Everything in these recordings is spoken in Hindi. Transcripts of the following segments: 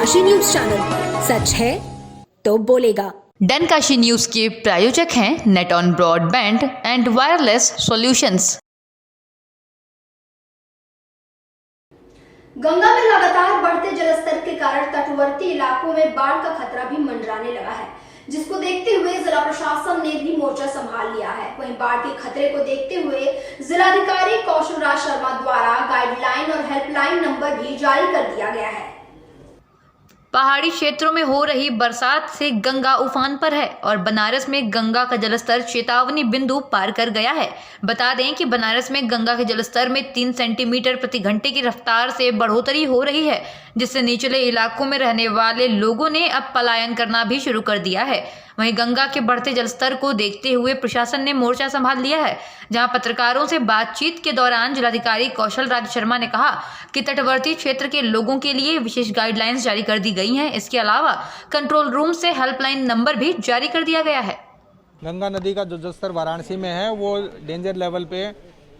काशी न्यूज चैनल, सच है तो बोलेगा। डन काशी न्यूज के प्रायोजक हैं net on broadband and wireless solutions. Ganga में लगातार बढ़ते जलस्तर के कारण तटवर्ती इलाकों में बाढ़ का खतरा भी मंडराने लगा है, जिसको देखते हुए जिला प्रशासन ने भी मोर्चा संभाल लिया है। वहीं बाढ़ के खतरे को देखते हुए जिलाधिकारी कौशल राज शर्मा द्वारा गाइडलाइन और हेल्पलाइन नंबर भी जारी कर दिया गया है। पहाड़ी क्षेत्रों में हो रही बरसात से गंगा उफान पर है और बनारस में गंगा का जलस्तर चेतावनी बिंदु पार कर गया है। बता दें कि बनारस में गंगा के जलस्तर में 3 सेंटीमीटर प्रति घंटे की रफ्तार से बढ़ोतरी हो रही है, जिससे निचले इलाकों में रहने वाले लोगों ने अब पलायन करना भी शुरू कर दिया है। वहीं गंगा के बढ़ते जलस्तर को देखते हुए प्रशासन ने मोर्चा संभाल लिया है, जहां पत्रकारों से बातचीत के दौरान जिलाधिकारी कौशल राज शर्मा ने कहा कि तटवर्ती क्षेत्र के लोगों के लिए विशेष गाइडलाइंस जारी कर दी गई हैं। इसके अलावा कंट्रोल रूम से हेल्पलाइन नंबर भी जारी कर दिया गया है। गंगा नदी का जो जलस्तर वाराणसी में है वो डेंजर लेवल पे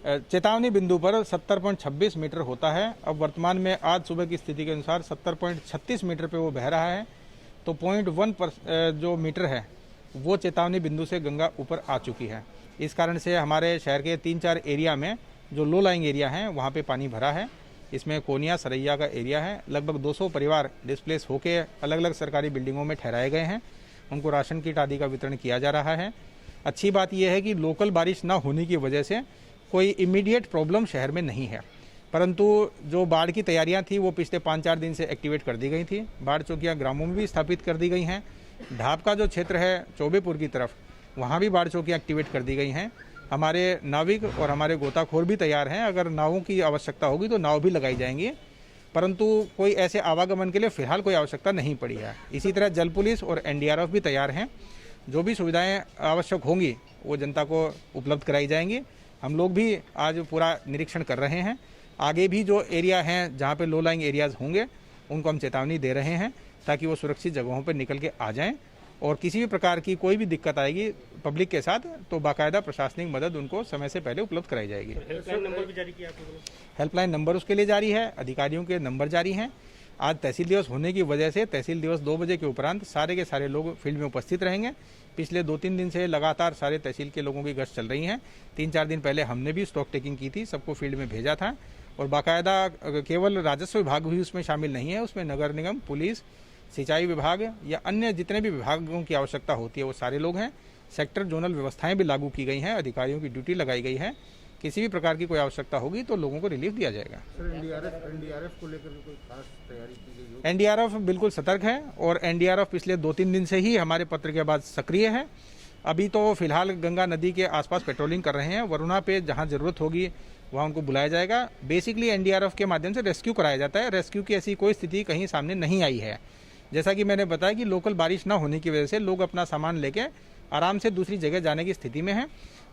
चेतावनी बिंदु पर 70.26 मीटर होता है। अब वर्तमान में आज सुबह की स्थिति के अनुसार 70.36 मीटर पे वो बह रहा है, तो 0.1 जो मीटर है वो चेतावनी बिंदु से गंगा ऊपर आ चुकी है। इस कारण से हमारे शहर के 3-4 एरिया में जो लो लाइंग एरिया हैं वहाँ पे पानी भरा है। इसमें कोनिया सरैया का एरिया है। लगभग 200 परिवार डिस्प्लेस होके अलग अलग सरकारी बिल्डिंगों में ठहराए गए हैं। उनको राशन किट आदि का वितरण किया जा रहा है। अच्छी बात यह है कि लोकल बारिश ना होने की वजह से कोई इमीडिएट प्रॉब्लम शहर में नहीं है, परंतु जो बाढ़ की तैयारियां थी वो पिछले 5-4 दिन से एक्टिवेट कर दी गई थी। बाढ़ चौकियां ग्रामों में भी स्थापित कर दी गई हैं। ढाब का जो क्षेत्र है चौबेपुर की तरफ, वहां भी बाढ़ चौकियां एक्टिवेट कर दी गई हैं। हमारे नाविक और हमारे गोताखोर भी तैयार हैं। अगर नावों की आवश्यकता होगी तो नाव भी लगाई जाएंगी, परंतु कोई ऐसे आवागमन के लिए फिलहाल कोई आवश्यकता नहीं पड़ी है। इसी तरह जल पुलिस और एनडीआरएफ भी तैयार हैं। जो भी सुविधाएं आवश्यक होंगी वो जनता को उपलब्ध कराई जाएंगी। हम लोग भी आज पूरा निरीक्षण कर रहे हैं। आगे भी जो एरिया हैं जहाँ पे लो लाइंग एरियाज होंगे उनको हम चेतावनी दे रहे हैं ताकि वो सुरक्षित जगहों पर निकल के आ जाएं। और किसी भी प्रकार की कोई भी दिक्कत आएगी पब्लिक के साथ तो बाकायदा प्रशासनिक मदद उनको समय से पहले उपलब्ध कराई जाएगी। हेल्पलाइन नंबर भी जारी किया आपने? हेल्पलाइन नंबर उसके लिए जारी है, अधिकारियों के नंबर जारी हैं। आज तहसील दिवस होने की वजह से तहसील दिवस 2 बजे के उपरांत सारे के सारे लोग फील्ड में उपस्थित रहेंगे। पिछले 2-3 दिन से लगातार सारे तहसील के लोगों की गश्त चल रही हैं। 3-4 दिन पहले हमने भी स्टॉक टेकिंग की थी, सबको फील्ड में भेजा था। और बाकायदा केवल राजस्व विभाग भी उसमें शामिल नहीं है, उसमें नगर निगम, पुलिस, सिंचाई विभाग या अन्य जितने भी विभागों की आवश्यकता होती है वो सारे लोग हैं। सेक्टर जोनल व्यवस्थाएं भी लागू की गई हैं, अधिकारियों की ड्यूटी लगाई गई है। किसी भी प्रकार की कोई आवश्यकता होगी तो लोगों को रिलीफ दिया जाएगा। एनडीआरएफ को लेकर कोई खास तैयारी की गई हो? एनडीआरएफ बिल्कुल सतर्क है और एनडीआरएफ पिछले 2-3 दिन से ही हमारे पत्र के बाद सक्रिय है। अभी तो फिलहाल गंगा नदी के आसपास पेट्रोलिंग कर रहे हैं। वरुणा पे जहां जरूरत होगी वहां उनको बुलाया जाएगा। बेसिकली एनडीआरएफ के माध्यम से रेस्क्यू कराया जाता है। रेस्क्यू की ऐसी कोई स्थिति कहीं सामने नहीं आई है। जैसा कि मैंने बताया कि लोकल बारिश ना होने की वजह से लोग अपना सामान लेके आराम से दूसरी जगह जाने की स्थिति में हैं।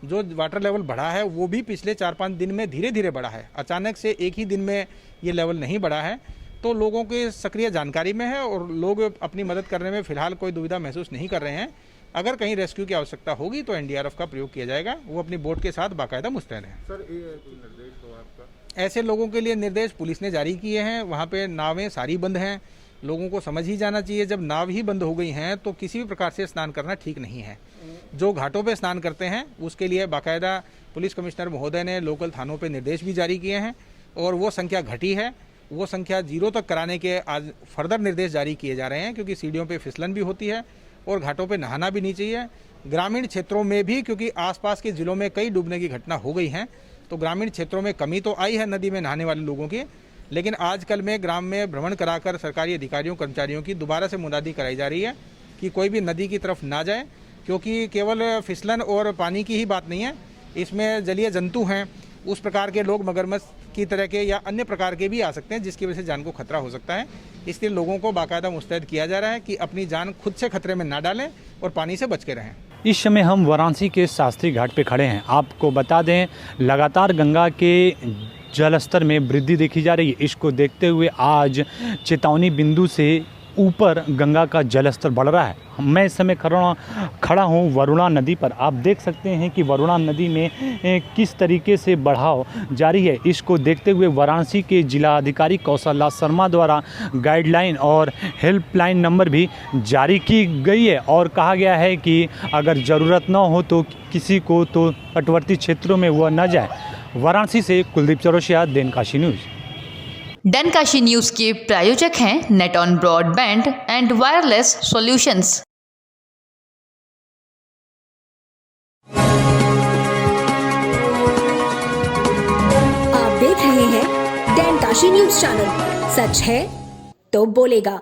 जो वाटर लेवल बढ़ा है वो भी पिछले 4-5 दिन में धीरे धीरे बढ़ा है। अचानक से एक ही दिन में ये लेवल नहीं बढ़ा है, तो लोगों के सक्रिय जानकारी में है और लोग अपनी मदद करने में फिलहाल कोई दुविधा महसूस नहीं कर रहे हैं। अगर कहीं रेस्क्यू की आवश्यकता होगी तो एनडीआरएफ का प्रयोग किया जाएगा। वो अपनी बोट के साथ बाकायदा मुस्तैद है। सर, ये निर्देश हो आपका? ऐसे लोगों के लिए निर्देश पुलिस ने जारी किए हैं। वहाँ पे नावें सारी बंद हैं। लोगों को समझ ही जाना चाहिए जब नाव ही बंद हो गई हैं तो किसी भी प्रकार से स्नान करना ठीक नहीं है। जो घाटों पे स्नान करते हैं उसके लिए बाकायदा पुलिस कमिश्नर महोदय ने लोकल थानों पे निर्देश भी जारी किए हैं और वो संख्या घटी है। वो संख्या 0 तक कराने के आज फर्दर निर्देश जारी किए जा रहे हैं, क्योंकि सीढ़ियों पे फिसलन भी होती है और घाटों पे नहाना भी नहीं चाहिए। ग्रामीण क्षेत्रों में भी, क्योंकि आसपास के जिलों में कई डूबने की घटना हो गई हैं, तो ग्रामीण क्षेत्रों में कमी तो आई है नदी में नहाने वाले लोगों की, लेकिन आजकल में ग्राम में भ्रमण कराकर सरकारी अधिकारियों कर्मचारियों की दोबारा से मुनादी कराई जा रही है कि कोई भी नदी की तरफ ना जाए, क्योंकि केवल फिसलन और पानी की ही बात नहीं है, इसमें जलीय जंतु हैं, उस प्रकार के लोग मगरमच्छ की तरह के या अन्य प्रकार के भी आ सकते हैं, जिसकी वजह से जान को खतरा हो सकता है। इसलिए लोगों को बाकायदा मुस्तैद किया जा रहा है कि अपनी जान खुद से खतरे में ना डालें और पानी से बच के रहें। इस समय हम वाराणसी के शास्त्री घाट पे खड़े हैं। आपको बता दें, लगातार गंगा के जलस्तर में वृद्धि देखी जा रही है। इसको देखते हुए आज चेतावनी बिंदु से ऊपर गंगा का जलस्तर बढ़ रहा है। मैं इस समय खड़ा हूँ वरुणा नदी पर। आप देख सकते हैं कि वरुणा नदी में किस तरीके से बढ़ाव जारी है। इसको देखते हुए वाराणसी के जिला अधिकारी कौशल शर्मा द्वारा गाइडलाइन और हेल्पलाइन नंबर भी जारी की गई है और कहा गया है कि अगर ज़रूरत न हो तो किसी को तो तटवर्ती क्षेत्रों में वह न जाए। वाराणसी से कुलदीप चौरसिया, देनकाशी न्यूज़। डनकाशी न्यूज़ के प्रायोजक हैं net on broadband and wireless solutions. आप देख रहे हैं डनकाशी न्यूज चैनल। सच है तो बोलेगा।